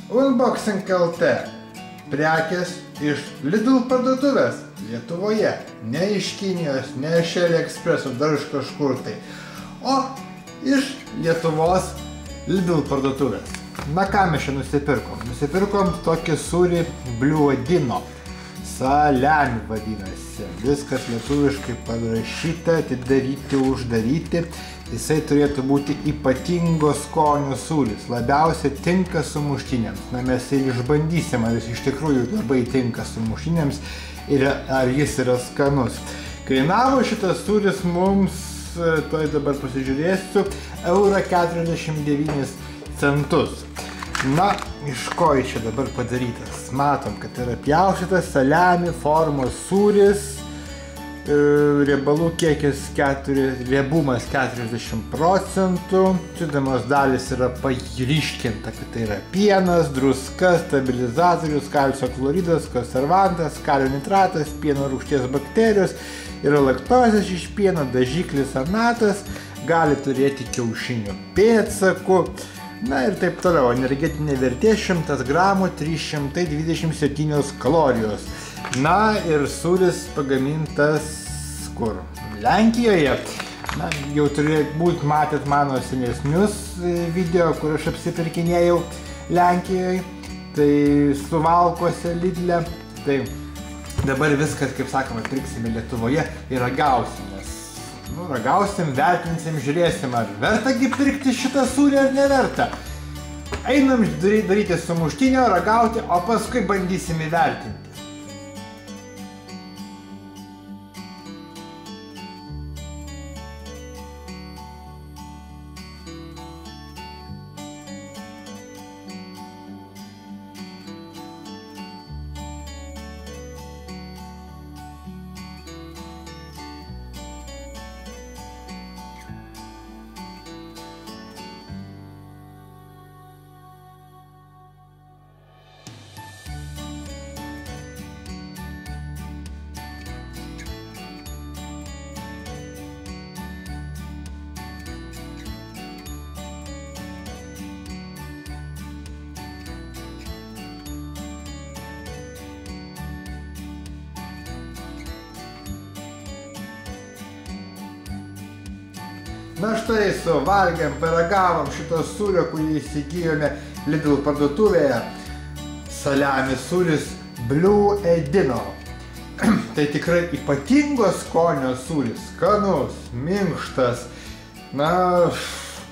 Unboxing LT. Prekės iš Lidl parduotuvės Lietuvoje. Ne iš Kinijos, ne iš AliExpress, dar iš kažkur tai. O iš Lietuvos Lidl parduotuvės. Na ką mes čia nusipirkom? Nusipirkom tokį sūrį Bliuodino. Saliami vadinasi. Viskas lietuviškai parašyta, atidaryti, uždaryti. Jisai turėtų būti ypatingo skonio sūris. Labiausiai tinka sumuštiniams. Na mes ir išbandysim, ar jis iš tikrųjų labai tinka sumuštiniams ir ar jis yra skanus. Kainavo šitas sūris mums, toj dabar pasižiūrėsiu, €49. Na, iš ko jis čia dabar padarytas? Matom, kad yra pjaustytas saliami formos sūris. Riebalų kiekis riebumas 40%, sudedamos dalis yra paryškinta, kad tai yra pienas, druska, stabilizatorius, kalcio chloridas, konservantas, kalio nitratas, pieno rūgšties bakterijos, yra laktozės iš pieno, dažiklis anatas, gali turėti kiaušinių pėdsakų, na ir taip toliau. Energetinė vertė 100 gramų 327 kalorijos. Na ir sūris pagamintas kur? Lenkijoje. Na, jau turbūt matėt mano senesnius video, kur aš apsipirkinėjau Lenkijoje. Tai Suvalkuose Lidle. Tai dabar viskas, kaip sakoma, pirksime Lietuvoje ir ragausim. Ragausim, vertinsim, žiūrėsim, ar vertagi pirkti šitą sūrį ar neverta. Einam daryti sumuštinio, ragauti, o paskui bandysim įvertinti. Na štai, suvalgėm, paragavom šito sūrio, kurį įsigijome Lidl parduotuvėje. Saliami sūris Bliuodino. Tai tikrai ypatingo skonio sūris. Skanus, minkštas. Na,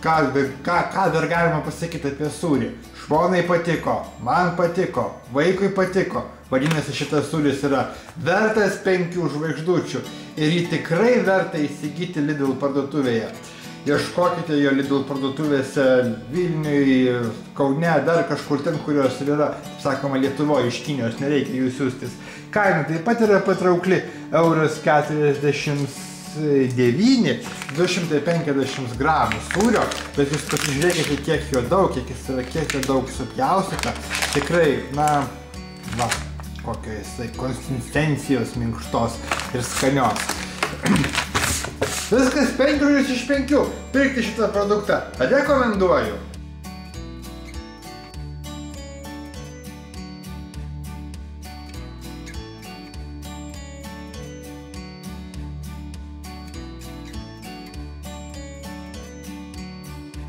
ką dar galima pasakyti apie sūrį? Žmonai patiko, man patiko, vaikui patiko. Vadinasi, šitas sūris yra vertas 5 žvaigždučių ir jį tikrai verta įsigyti Lidl parduotuvėje. Ieškokite jo Lidl parduotuvėse Vilniuje, Kaune, dar kažkur ten, kurios yra, sakoma, Lietuvoje, iš Kinijos, nereikia jų siųstis. Kaina taip pat yra patraukli, €49, 250 gramų sūrio, bet jūs pasižiūrėkite, kiek jo daug, kiek jo daug supjaustyta. Tikrai, na, kokio jisai konsistencijos minkštos ir skanios. Viskas 5 iš 5. Pirkti šitą produktą rekomenduoju.